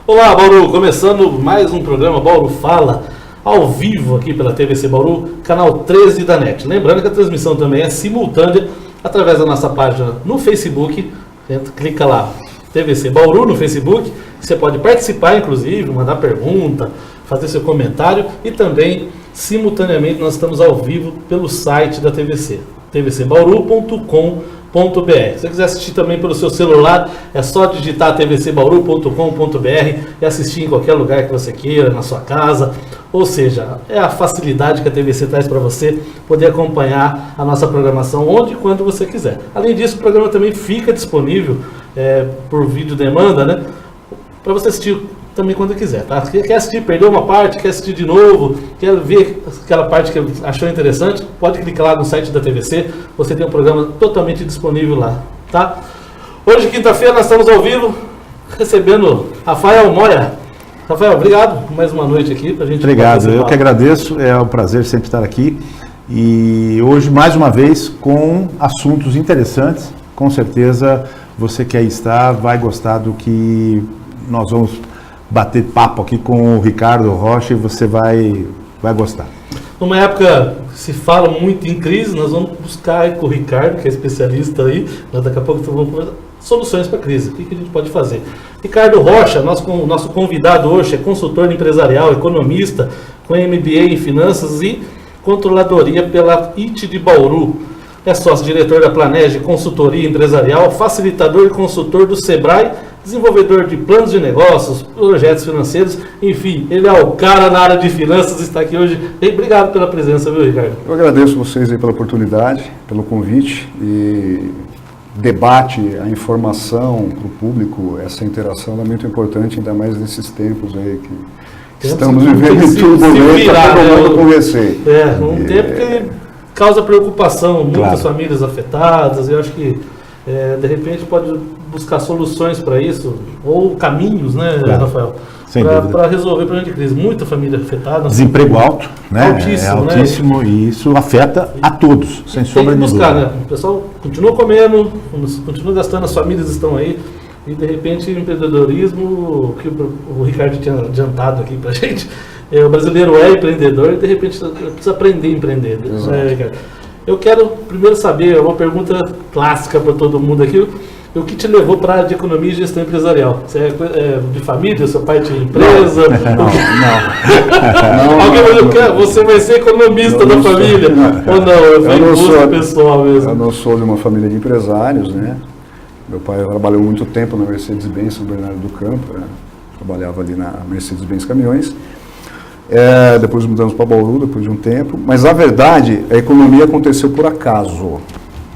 Olá, Bauru, começando mais um programa Bauru Fala, ao vivo aqui pela TVC Bauru, canal 13 da NET. Lembrando que a transmissão também é simultânea através da nossa página no Facebook. Clica lá, TVC Bauru no Facebook. Você pode participar, inclusive, mandar pergunta, fazer seu comentário e também, simultaneamente, nós estamos ao vivo pelo site da TVC, tvcbauru.com.br. Se você quiser assistir também pelo seu celular, é só digitar tvcbauru.com.br e assistir em qualquer lugar que você queira, na sua casa. Ou seja, é a facilidade que a TVC traz para você poder acompanhar a nossa programação onde e quando você quiser. Além disso, o programa também fica disponível por vídeo demanda, né? Para você assistir também quando quiser, tá? Quer assistir, perdeu uma parte, quer assistir de novo, quer ver aquela parte que achou interessante, pode clicar lá no site da TVC, você tem um programa totalmente disponível lá, tá? Hoje, quinta-feira, nós estamos ao vivo, recebendo Rafael Moya. Rafael, obrigado por mais uma noite aqui pra gente. Obrigado, eu que agradeço, é um prazer sempre estar aqui. E hoje, mais uma vez, com assuntos interessantes, com certeza você que aí está vai gostar do que nós vamos bater papo aqui com o Ricardo Rocha e você vai gostar. Numa época que se fala muito em crise, nós vamos buscar aí com o Ricardo, que é especialista aí, daqui a pouco vamos conversar, soluções para a crise. O que a gente pode fazer? Ricardo Rocha, nosso convidado hoje, é consultor empresarial, economista, com MBA em finanças e controladoria pela IT de Bauru. É sócio-diretor da Planege Consultoria Empresarial, facilitador e consultor do Sebrae, desenvolvedor de planos de negócios, projetos financeiros, enfim, ele é o cara na área de finanças, está aqui hoje. Obrigado pela presença, viu, Ricardo? Eu agradeço vocês aí pela oportunidade, pelo convite e debate, a informação para o público, essa interação é muito importante, ainda mais nesses tempos aí que estamos vivendo em turbulência, eu conversei. Tempo que causa preocupação, muitas famílias afetadas, eu acho que de repente pode buscar soluções para isso, ou caminhos, né, Rafael? Para resolver o problema de crise. Muita família afetada. Desemprego alto, né? Altíssimo, né? E isso afeta a todos, sem sombra de dúvida. Né? O pessoal continua comendo, continua gastando, as famílias estão aí, e de repente o empreendedorismo, que o Ricardo tinha adiantado aqui para a gente, o brasileiro é empreendedor e de repente precisa aprender a empreender. Né, Ricardo? Eu quero primeiro saber, uma pergunta clássica para todo mundo aqui, o que te levou para a área de economia e gestão empresarial? Você é de família? Seu pai tinha empresa? Não. Você vai ser economista da família? Ou não? Eu não sou pessoal mesmo. Eu não sou de uma família de empresários, né? Meu pai trabalhou muito tempo na Mercedes-Benz, São Bernardo do Campo, né? Trabalhava ali na Mercedes-Benz Caminhões. Depois mudamos para Bauru, depois de um tempo. Mas, na verdade, a economia aconteceu por acaso.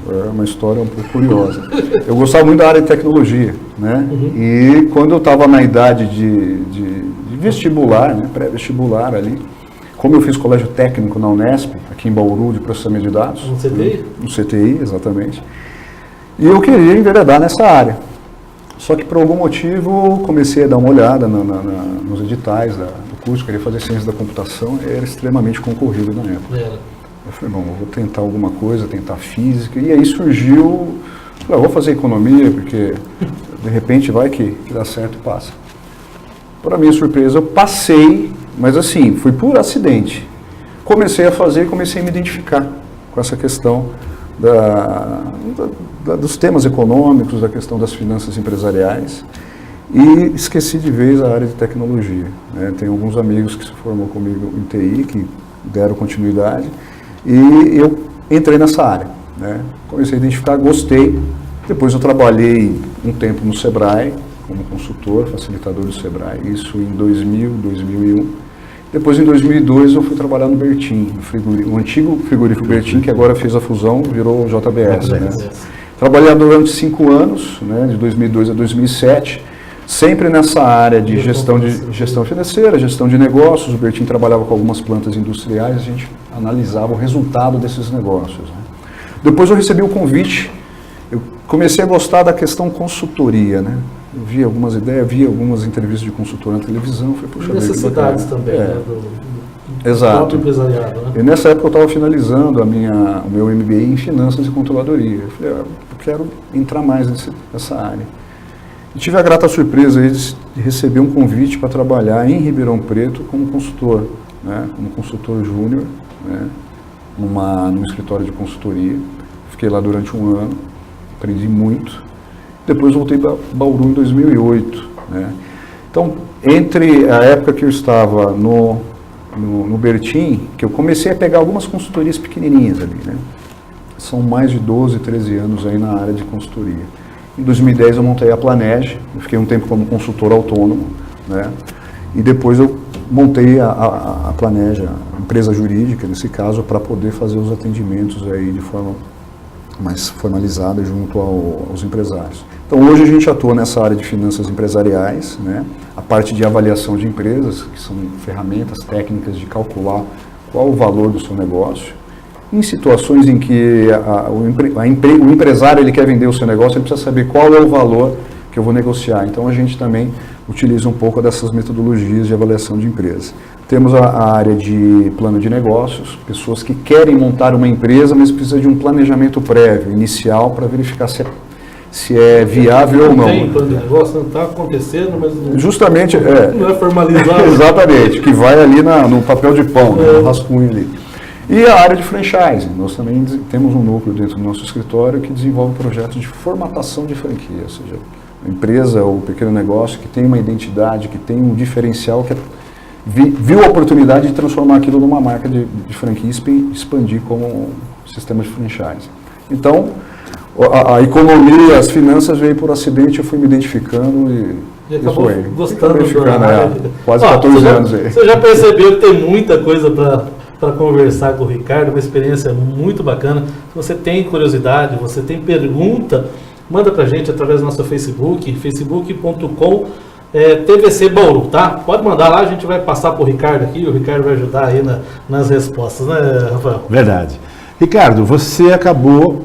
É uma história um pouco curiosa. Eu gostava muito da área de tecnologia, né? E quando eu estava na idade de vestibular, né? Pré-vestibular ali, como eu fiz colégio técnico na Unesp, aqui em Bauru, de processamento de dados. No CTI? No CTI, exatamente. E eu queria enveredar nessa área. Só que por algum motivo comecei a dar uma olhada nos editais do curso, queria fazer ciência da computação, era extremamente concorrido na época. Eu falei, bom, eu vou tentar alguma coisa, tentar física, e aí surgiu, falei, vou fazer economia, porque de repente vai que dá certo e passa. Para minha surpresa, eu passei, mas assim, foi por acidente. Comecei a fazer e comecei a me identificar com essa questão dos temas econômicos, da questão das finanças empresariais, e esqueci de vez a área de tecnologia. Né? Tenho alguns amigos que se formou comigo em TI, que deram continuidade, e eu entrei nessa área. Né? Comecei a identificar, gostei. Depois eu trabalhei um tempo no Sebrae, como consultor, facilitador do Sebrae, isso em 2000, 2001. Depois, em 2002, eu fui trabalhar no Bertin, o antigo frigorífico Bertin, que agora fez a fusão, virou o JBS. Né? Trabalhei durante 5 anos, né, de 2002 a 2007, sempre nessa área de gestão financeira, gestão de negócios. O Bertin trabalhava com algumas plantas industriais, a gente analisava o resultado desses negócios. Né? Depois eu recebi o convite, eu comecei a gostar da questão consultoria, né? Eu vi algumas ideias, vi algumas entrevistas de consultor na televisão, falei, poxa, necessidades também, né, do Exato. empresariado, né? E nessa época eu estava finalizando o meu MBA em finanças e controladoria. Eu falei, eu quero entrar mais nessa área. E tive a grata surpresa aí de receber um convite para trabalhar em Ribeirão Preto como consultor, né? Como consultor júnior, né? Num escritório de consultoria. Fiquei lá durante um ano, aprendi muito. Depois voltei para Bauru em 2008. Né? Então, entre a época que eu estava no Bertin, que eu comecei a pegar algumas consultorias pequenininhas ali, né? São mais de 12, 13 anos aí na área de consultoria. Em 2010 eu montei a Planege, eu fiquei um tempo como consultor autônomo, né? E depois eu montei a Planege, a empresa jurídica, nesse caso, para poder fazer os atendimentos aí de forma mais formalizada junto aos empresários. Então hoje a gente atua nessa área de finanças empresariais, né? A parte de avaliação de empresas, que são ferramentas técnicas de calcular qual o valor do seu negócio. Em situações em que o empresário ele quer vender o seu negócio, ele precisa saber qual é o valor que eu vou negociar. Então a gente também utiliza um pouco dessas metodologias de avaliação de empresa. Temos a área de plano de negócios, pessoas que querem montar uma empresa, mas precisa de um planejamento prévio, inicial, para verificar se é viável ou não. Tem plano de negócio, não está acontecendo, mas não, justamente, não é formalizado. Exatamente, que vai ali no papel de pão, no rascunho ali. E a área de franchising, nós também temos um núcleo dentro do nosso escritório que desenvolve projetos de formatação de franquia, ou seja, a empresa ou pequeno negócio que tem uma identidade, que tem um diferencial, que viu a oportunidade de transformar aquilo numa marca de franquia e expandir como sistema de franchising. Então, a economia, as finanças veio por acidente, eu fui me identificando e acabou gostando da área. Quase 14 anos aí. Você já percebeu que tem muita coisa para conversar com o Ricardo, uma experiência muito bacana. Se você tem curiosidade, você tem pergunta, manda pra gente através do nosso Facebook, facebook.com TVC Bauru, tá? Pode mandar lá, a gente vai passar pro Ricardo aqui, o Ricardo vai ajudar aí nas respostas, né, Rafael? Verdade. Ricardo, você acabou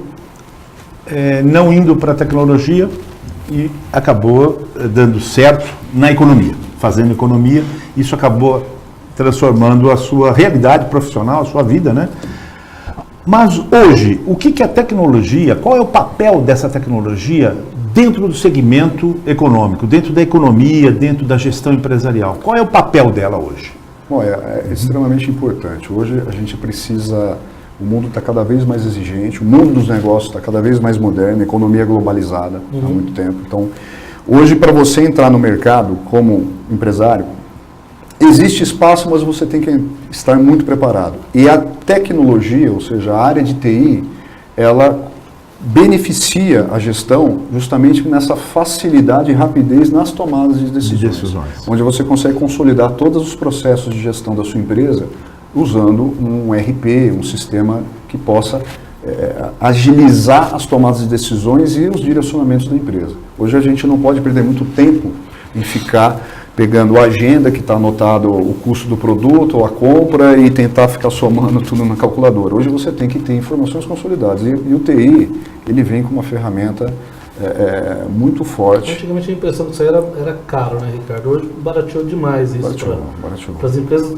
não indo para a tecnologia e acabou dando certo na economia, fazendo economia, isso acabou transformando a sua realidade profissional, a sua vida, né? Mas hoje, o que é a tecnologia, qual é o papel dessa tecnologia dentro do segmento econômico, dentro da economia, dentro da gestão empresarial? Qual é o papel dela hoje? Bom, é extremamente importante. Hoje a gente precisa, o mundo está cada vez mais exigente, o mundo dos negócios está cada vez mais moderno, a economia é globalizada há muito tempo. Então, hoje para você entrar no mercado como empresário, existe espaço, mas você tem que estar muito preparado. E a tecnologia, ou seja, a área de TI, ela beneficia a gestão justamente nessa facilidade e rapidez nas tomadas de decisões. Onde você consegue consolidar todos os processos de gestão da sua empresa usando um RP, um sistema que possa agilizar as tomadas de decisões e os direcionamentos da empresa. Hoje a gente não pode perder muito tempo em ficar pegando a agenda que está anotado o custo do produto ou a compra e tentar ficar somando tudo na calculadora. Hoje você tem que ter informações consolidadas e o TI ele vem com uma ferramenta muito forte. Antigamente a impressão que isso aí era caro, né, Ricardo? Hoje barateou demais isso para as empresas,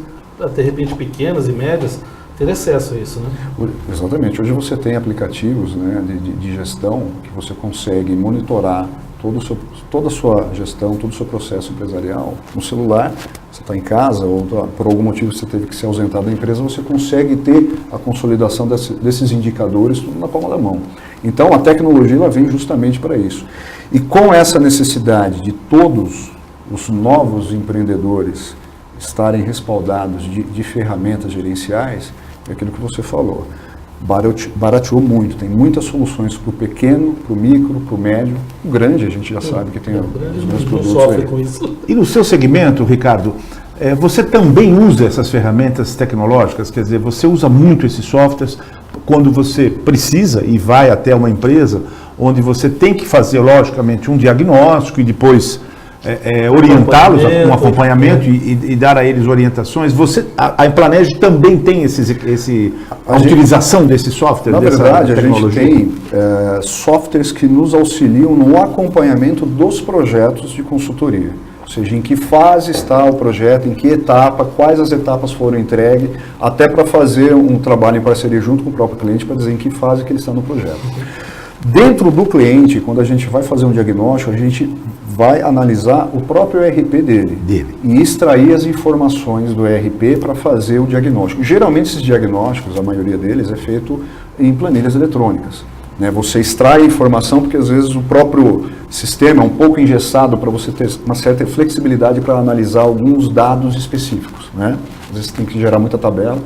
de repente pequenas e médias, ter acesso a isso, né? Exatamente. Hoje você tem aplicativos, né, de gestão que você consegue monitorar toda a sua gestão, todo o seu processo empresarial no celular. Você está em casa ou por algum motivo você teve que se ausentar da empresa, você consegue ter a consolidação desses indicadores tudo na palma da mão. Então a tecnologia ela vem justamente para isso. E com essa necessidade de todos os novos empreendedores estarem respaldados de ferramentas gerenciais, é aquilo que você falou. Barateou muito, tem muitas soluções para o pequeno, para o micro, para o médio. O grande a gente já sabe que tem os meus produtos sofre com isso. E no seu segmento, Ricardo, você também usa essas ferramentas tecnológicas? Quer dizer, você usa muito esses softwares quando você precisa e vai até uma empresa onde você tem que fazer, logicamente, um diagnóstico e depois orientá-los com um acompanhamento e dar a eles orientações. A Planege também tem a utilização desse software, dessa tecnologia? Na verdade, a gente tem softwares que nos auxiliam no acompanhamento dos projetos de consultoria. Ou seja, em que fase está o projeto, em que etapa, quais as etapas foram entregues, até para fazer um trabalho em parceria junto com o próprio cliente para dizer em que fase que ele está no projeto. Dentro do cliente, quando a gente vai fazer um diagnóstico, a gente vai analisar o próprio ERP dele. E extrair as informações do ERP para fazer o diagnóstico. Geralmente esses diagnósticos, a maioria deles, é feito em planilhas eletrônicas. Né? Você extrai a informação porque às vezes o próprio sistema é um pouco engessado para você ter uma certa flexibilidade para analisar alguns dados específicos. Né? Às vezes tem que gerar muita tabela.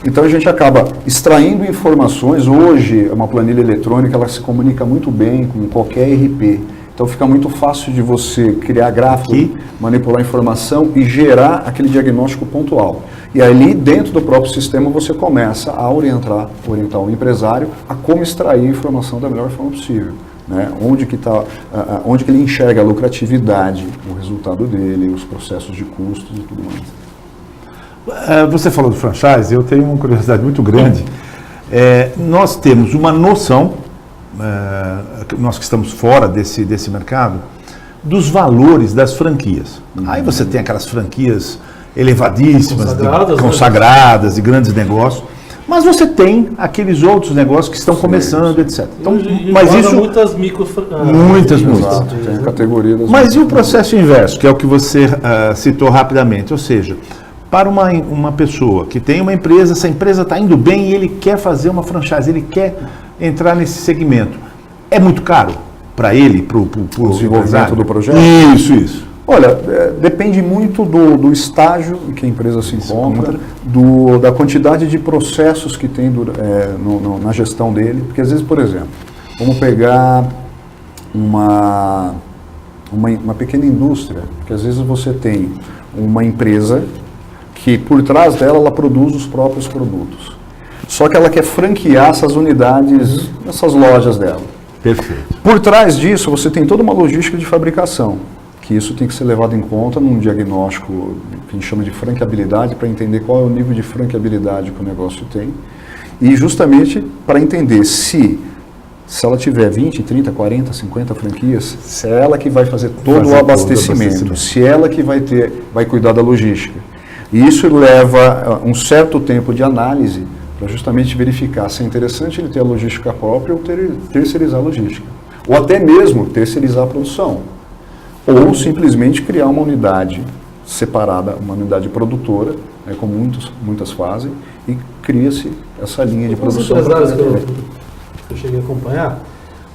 Então a gente acaba extraindo informações. Hoje uma planilha eletrônica ela se comunica muito bem com qualquer ERP. Então fica muito fácil de você criar gráfico, manipular informação e gerar aquele diagnóstico pontual. E ali dentro do próprio sistema você começa a orientar o empresário a como extrair a informação da melhor forma possível. Né? Onde que ele enxerga a lucratividade, o resultado dele, os processos de custos e tudo mais. Você falou do franchise, eu tenho uma curiosidade muito grande. Nós temos uma noção, nós que estamos fora desse mercado, dos valores das franquias. Aí você tem aquelas franquias elevadíssimas, consagradas, de grandes negócios, mas você tem aqueles outros negócios que estão começando, etc. Então, mas isso muitas muitas. Tem categoria das mas e o processo inverso, que é o que você citou rapidamente, ou seja, para uma pessoa que tem uma empresa, essa empresa está indo bem e ele quer fazer uma franchise, ele quer entrar nesse segmento. É muito caro para ele, para o desenvolvimento do projeto? Isso. Olha, depende muito do estágio em que a empresa se encontra, da quantidade de processos que tem na gestão dele. Porque às vezes, por exemplo, vamos pegar uma pequena indústria, que às vezes você tem uma empresa que por trás dela ela produz os próprios produtos. Só que ela quer franquear essas unidades, essas lojas dela. Perfeito. Por trás disso, você tem toda uma logística de fabricação, que isso tem que ser levado em conta num diagnóstico que a gente chama de franqueabilidade, para entender qual é o nível de franqueabilidade que o negócio tem, e justamente para entender se ela tiver 20, 30, 40, 50 franquias, se é ela que vai fazer todo o abastecimento, se é ela que vai cuidar da logística. E isso leva um certo tempo de análise para justamente verificar se é interessante ele ter a logística própria ou terceirizar a logística. Ou até mesmo terceirizar a produção. Ou simplesmente criar uma unidade separada, uma unidade produtora, né, como muitas fazem, e cria-se essa linha de produção. Os empresários que eu cheguei a acompanhar,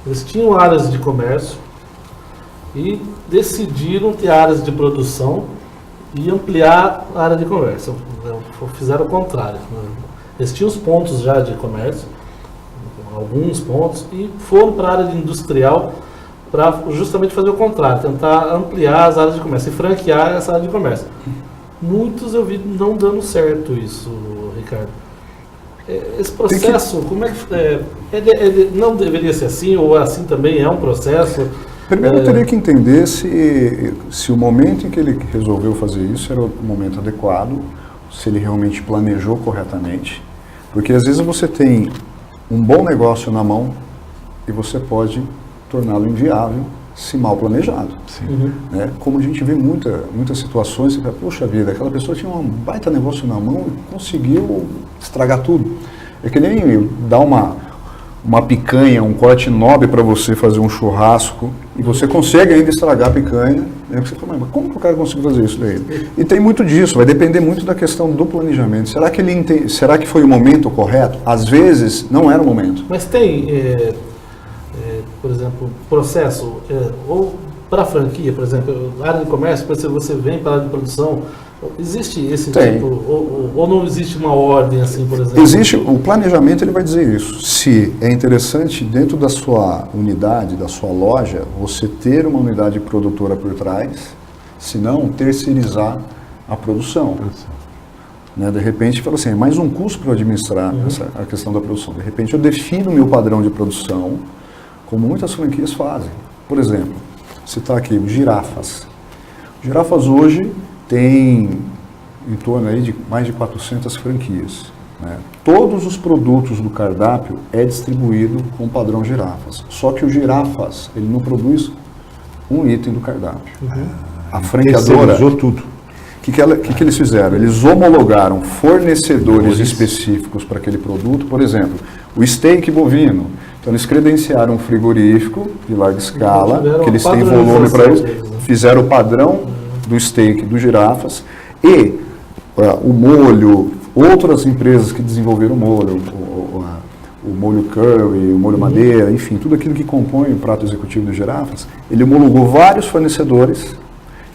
eles tinham áreas de comércio e decidiram ter áreas de produção e ampliar a área de comércio. Fizeram o contrário. Eles tinham os pontos já de comércio, alguns pontos, e foram para a área de industrial para justamente fazer o contrário, tentar ampliar as áreas de comércio e franquear essa área de comércio. Muitos eu vi não dando certo isso, Ricardo. Esse processo, como é que não deveria ser assim, ou assim também é um processo? Primeiro eu teria que entender se o momento em que ele resolveu fazer isso era o momento adequado, se ele realmente planejou corretamente, porque às vezes você tem um bom negócio na mão e você pode torná-lo inviável se mal planejado. Né? Como a gente vê muitas situações, você fala, poxa vida, aquela pessoa tinha um baita negócio na mão e conseguiu estragar tudo. É que nem dar uma picanha, um corte nobre para você fazer um churrasco e você consegue ainda estragar a picanha. Né? Você fala, mas como que o cara conseguiu fazer isso daí? E tem muito disso, vai depender muito da questão do planejamento. Será que foi o momento correto? Às vezes não era o momento. Mas tem, por exemplo, processo, ou para franquia, por exemplo, área de comércio, por exemplo, você vem para a área de produção, existe esse tipo, ou não existe uma ordem assim, por exemplo? Existe, o planejamento ele vai dizer isso. Se é interessante dentro da sua unidade, da sua loja, você ter uma unidade produtora por trás, se não, terceirizar a produção. Né? De repente, fala assim, é mais um custo para eu administrar a questão da produção. De repente, eu defino o meu padrão de produção, como muitas franquias fazem. Por exemplo, citar aqui o Girafas. Girafas hoje tem em torno aí de mais de 400 franquias. Né? Todos os produtos do cardápio é distribuído com o padrão Girafas. Só que o Girafas, ele não produz um item do cardápio. A franqueadora... tudo. O que eles fizeram? Eles homologaram fornecedores específicos para aquele produto. Por exemplo, o steak bovino Então eles credenciaram um frigorífico de larga escala, tiveram que eles uma têm volume para isso, padronização deles, né? fizeram o padrão do steak dos girafas e o molho, outras empresas que desenvolveram o molho, o molho curry, o molho madeira, enfim, tudo aquilo que compõe o prato executivo dos girafas, ele homologou vários fornecedores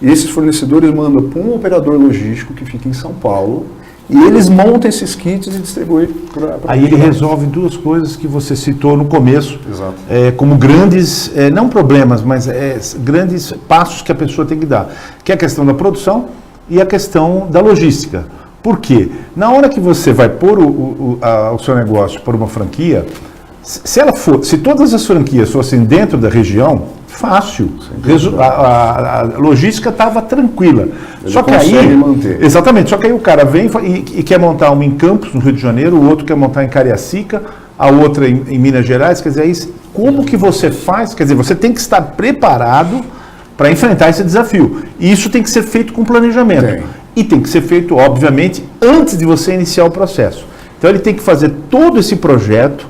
e esses fornecedores mandam para um operador logístico que fica em São Paulo e eles montam esses kits e distribuem para... Aí ele resolve duas coisas que você citou no começo, Exato. Como grandes, não problemas, mas grandes passos que a pessoa tem que dar, que é a questão da produção e a questão da logística. Por quê? Na hora que você vai pôr o seu negócio por uma franquia, se todas as franquias fossem dentro da região, fácil. A logística estava tranquila. Ele só que aí, consegue manter. exatamente, só que aí o cara vem e quer montar uma em Campos, no Rio de Janeiro, o outro quer montar em Cariacica, a outra em Minas Gerais, quer dizer, aí, como que você faz? Quer dizer, você tem que estar preparado para enfrentar esse desafio. E isso tem que ser feito com planejamento. Tem. E tem que ser feito, obviamente, antes de você iniciar o processo. Então ele tem que fazer todo esse projeto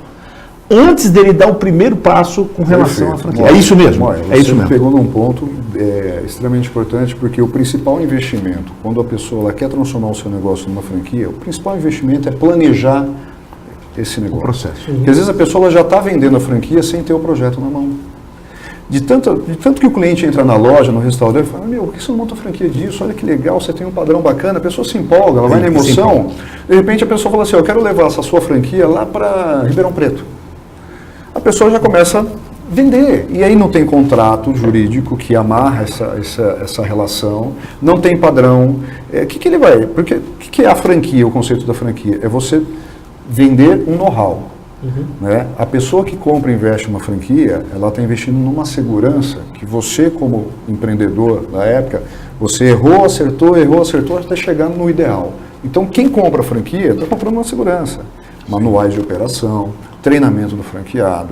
antes dele dar o primeiro passo com relação à franquia. Moia, É isso mesmo. Moia, É isso você mesmo. pegou num ponto extremamente importante, porque o principal investimento, quando a pessoa ela quer transformar o seu negócio numa franquia, o principal investimento é planejar esse negócio. O processo. Porque às vezes a pessoa ela já está vendendo a franquia sem ter o projeto na mão. De tanto que o cliente entra na loja, no restaurante, e fala, por que você não monta a franquia disso? Olha que legal, você tem um padrão bacana, a pessoa se empolga, ela vai na emoção. De repente a pessoa fala assim, eu quero levar essa sua franquia lá para Ribeirão Preto. A pessoa já começa a vender. E aí não tem contrato jurídico que amarra essa relação, não tem padrão. Que ele vai? Porque o que é a franquia, o conceito da franquia? É você vender um know-how. Né? A pessoa que compra e investe uma franquia, ela está investindo numa segurança que você, como empreendedor na época, você errou, acertou até chegar no ideal. Então, quem compra a franquia está comprando uma segurança. Manuais de operação, treinamento do franqueado,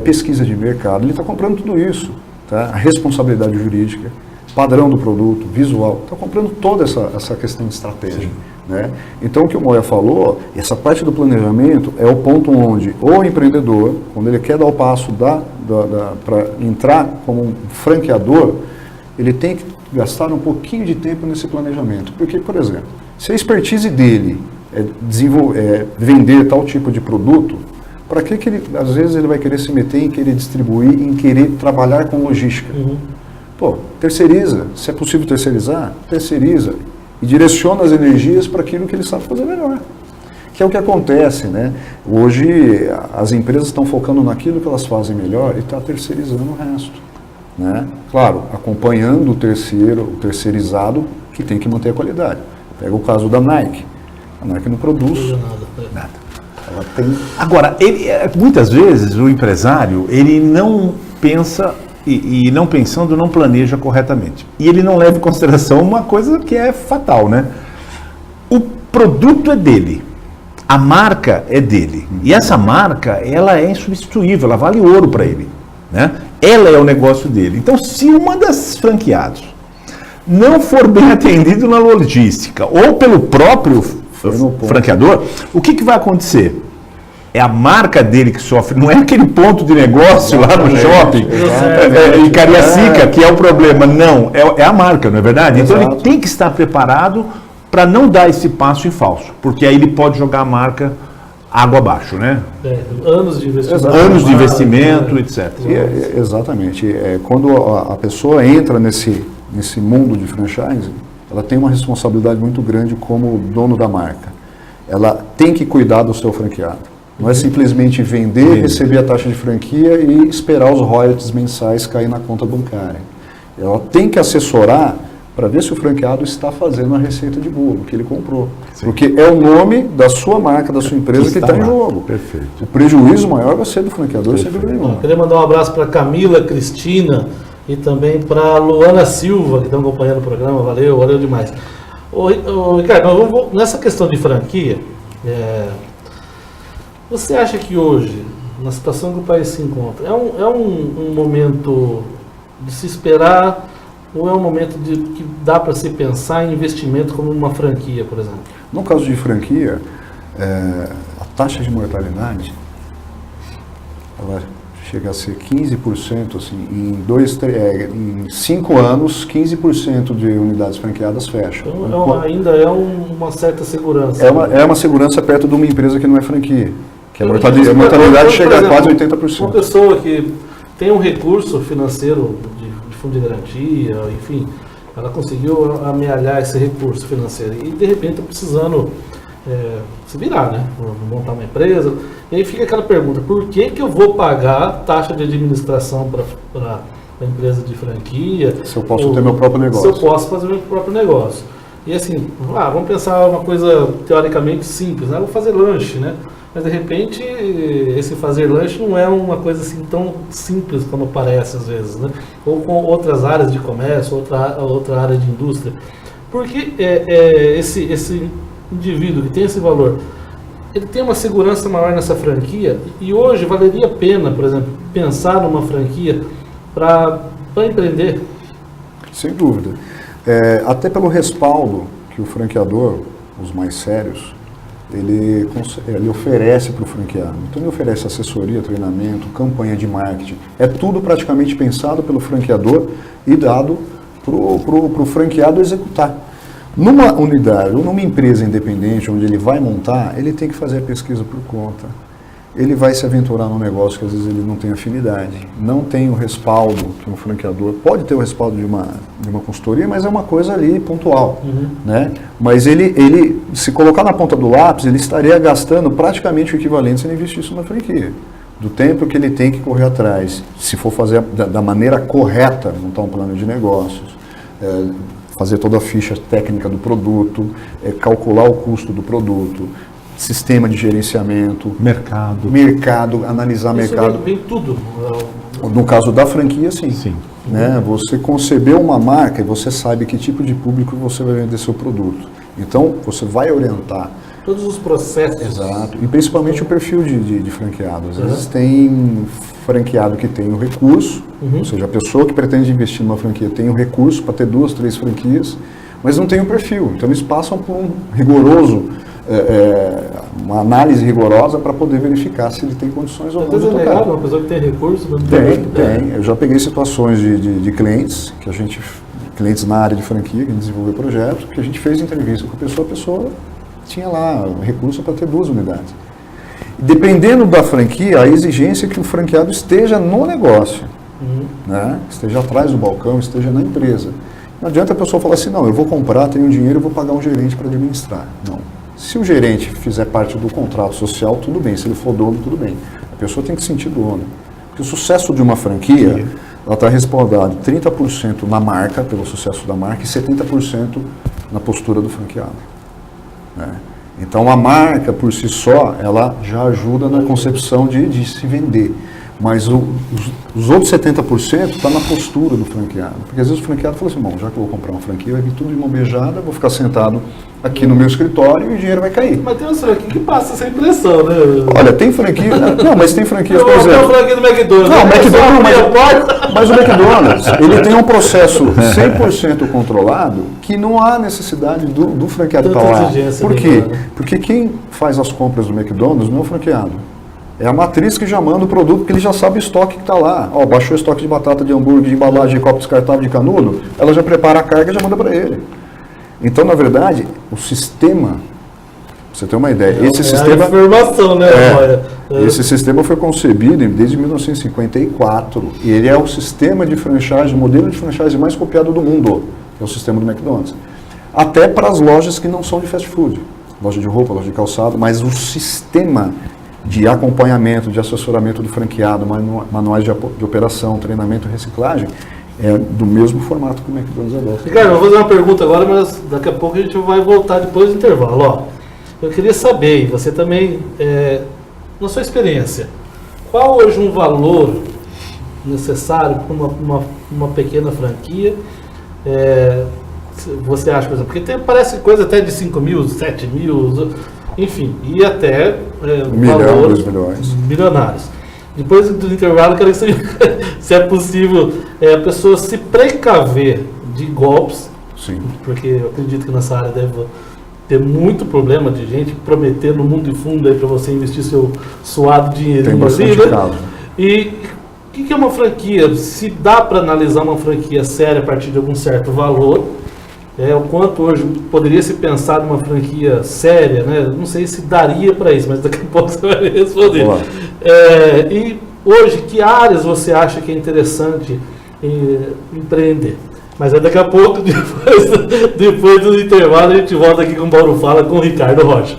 pesquisa de mercado, ele está comprando tudo isso. Tá? A responsabilidade jurídica, padrão do produto, visual, está comprando toda essa questão de estratégia. Né? Então, o que o Moia falou, essa parte do planejamento é o ponto onde o empreendedor, quando ele quer dar o passo para entrar como um franqueador, ele tem que gastar um pouquinho de tempo nesse planejamento. Porque, por exemplo, se a expertise dele é vender tal tipo de produto, para que ele, às vezes, ele vai querer se meter em querer distribuir, em querer trabalhar com logística? Terceiriza. Se é possível terceirizar, terceiriza. E direciona as energias para aquilo que ele sabe fazer melhor. Que é o que acontece, né? Hoje, as empresas estão focando naquilo que elas fazem melhor e está terceirizando o resto. Né? Claro, acompanhando o terceirizado, que tem que manter a qualidade. Pega o caso da Nike. A Nike não produz nada. Ela tem... Agora, muitas vezes o empresário, ele não pensa e não pensando, não planeja corretamente. E ele não leva em consideração uma coisa que é fatal, né? O produto é dele, a marca é dele. E essa marca, ela é insubstituível, ela vale ouro para ele, né? Ela é o negócio dele. Então, se uma das franqueados não for bem atendido na logística ou pelo próprio franqueador, o que vai acontecer? É a marca dele que sofre, não é aquele ponto de negócio lá no shopping, em Cariacica, que é o problema. Não, é a marca, não é verdade? Então ele tem que estar preparado para não dar esse passo em falso, porque aí ele pode jogar a marca água abaixo, né? Anos de investimento. Anos de investimento, etc. Exatamente. Quando a pessoa entra nesse mundo de franchise, ela tem uma responsabilidade muito grande como dono da marca. Ela tem que cuidar do seu franqueado. Não é simplesmente vender, receber a taxa de franquia e esperar os royalties mensais cair na conta bancária. Ela tem que assessorar para ver se o franqueado está fazendo a receita de bolo que ele comprou. Sim. Porque é o nome da sua marca, da sua empresa que está em jogo. Perfeito. O prejuízo maior vai ser do franqueador, sem dúvida nenhuma. Queria mandar um abraço para Camila, Cristina e também para Luana Silva, que estão acompanhando o programa. Valeu demais. Ô, Ricardo, nessa questão de franquia, você acha que hoje, na situação que o país se encontra, é um momento de se esperar ou é um momento que dá para se pensar em investimento como uma franquia, por exemplo? No caso de franquia, a taxa de mortalidade ela chega a ser 15%, assim, em 5 anos, 15% de unidades franqueadas fecham. Então ainda é uma certa segurança. É uma segurança perto de uma empresa que não é franquia, que a mortalidade chega a quase 80%. Uma pessoa que tem um recurso financeiro de fundo de garantia, enfim, ela conseguiu amealhar esse recurso financeiro e de repente está precisando se virar, né? Montar uma empresa. E aí fica aquela pergunta, por que eu vou pagar taxa de administração para a empresa de franquia? Se eu posso ter meu próprio negócio. Se eu posso fazer meu próprio negócio. E assim, vamos pensar uma coisa teoricamente simples, né? Eu vou fazer lanche, né? Mas de repente esse fazer lanche não é uma coisa assim tão simples como parece às vezes, né? Ou com outras áreas de comércio, outra área de indústria. Porque esse indivíduo que tem esse valor, ele tem uma segurança maior nessa franquia e hoje valeria a pena, por exemplo, pensar numa franquia para empreender? Sem dúvida. Até pelo respaldo que o franqueador, os mais sérios, ele oferece para o franqueado. Então ele oferece assessoria, treinamento, campanha de marketing. É tudo praticamente pensado pelo franqueador e dado para o franqueado executar. Numa unidade ou numa empresa independente onde ele vai montar, ele tem que fazer a pesquisa por conta. Ele vai se aventurar num negócio que às vezes ele não tem afinidade, não tem o respaldo que um franqueador pode ter o respaldo de uma consultoria, mas é uma coisa ali pontual, né? Mas ele se colocar na ponta do lápis, ele estaria gastando praticamente o equivalente se ele investisse na franquia, do tempo que ele tem que correr atrás, se for fazer da maneira correta, montar um plano de negócios, fazer toda a ficha técnica do produto, calcular o custo do produto, sistema de gerenciamento, mercado, analisar isso mercado. Vem tudo. No caso da franquia, sim. Né? Você concebeu uma marca e você sabe que tipo de público você vai vender seu produto. Então, você vai orientar. Todos os processos. Exato. E principalmente o perfil de franqueado. Às vezes tem franqueado que tem o recurso, ou seja, a pessoa que pretende investir numa franquia tem o recurso para ter 2, 3 franquias, mas não tem o perfil. Então, eles passam por um rigoroso uma análise rigorosa para poder verificar se ele tem condições ou não de tocar. Uma pessoa que tem recurso? Tem. Eu já peguei situações de clientes, clientes na área de franquia, que a gente desenvolveu projeto, que a gente fez entrevista com a pessoa tinha lá recurso para ter 2 unidades. Dependendo da franquia, a exigência é que o franqueado esteja no negócio, né? Esteja atrás do balcão, esteja na empresa. Não adianta a pessoa falar assim, não, eu vou comprar, tenho dinheiro, eu vou pagar um gerente para administrar. Não. Se o gerente fizer parte do contrato social, tudo bem. Se ele for dono, tudo bem. A pessoa tem que se sentir dono. Porque o sucesso de uma franquia, ela está respaldada 30% na marca, pelo sucesso da marca, e 70% na postura do franqueado. Né? Então, a marca, por si só, ela já ajuda na concepção de se vender. Mas os outros 70% está na postura do franqueado. Porque às vezes o franqueado fala assim, bom, já que eu vou comprar uma franquia, vai vir tudo de mão beijada, vou ficar sentado aqui no meu escritório e o dinheiro vai cair. Mas tem uma franquia que passa essa impressão, né? Olha, tem franquia... Não, mas tem franquias, por exemplo... Tem a franquia do McDonald's. Não, o McDonald's, mas o McDonald's, ele tem um processo 100% controlado que não há necessidade do franqueado estar lá. Por quê? Porque quem faz as compras do McDonald's não é o franqueado. É a matriz que já manda o produto, porque ele já sabe o estoque que está lá. Ó, baixou o estoque de batata, de hambúrguer, de embalagem, de copo descartável, de canudo, ela já prepara a carga e já manda para ele. Então, na verdade, o sistema, pra você ter uma ideia, esse sistema... informação, né? Esse sistema foi concebido desde 1954 e ele é o sistema de franchise, o modelo de franchise mais copiado do mundo, que é o sistema do McDonald's. Até para as lojas que não são de fast food, loja de roupa, loja de calçado, mas o sistema de acompanhamento, de assessoramento do franqueado, manuais de operação, treinamento e reciclagem, é do mesmo formato que o McDonald's adota. Ricardo, eu vou fazer uma pergunta agora, mas daqui a pouco a gente vai voltar depois do intervalo. Ó, eu queria saber, e você também, na sua experiência, qual hoje um valor necessário para uma pequena franquia? Você acha, por exemplo, porque parece coisa até de 5 mil, 7 mil... Enfim, e até valores milionários. Depois do intervalo, quero saber se é possível a pessoa se precaver de golpes. Sim. Porque eu acredito que nessa área deve ter muito problema de gente prometendo no mundo e fundo para você investir seu suado dinheirinho. Tem bastante caso. E o que é uma franquia? Se dá para analisar uma franquia séria a partir de algum certo valor, o quanto hoje poderia se pensar numa franquia séria, né? Não sei se daria para isso, mas daqui a pouco você vai responder. E hoje, que áreas você acha que é interessante empreender? Mas daqui a pouco, depois do intervalo, a gente volta aqui com o Bauru Fala com o Ricardo Rocha.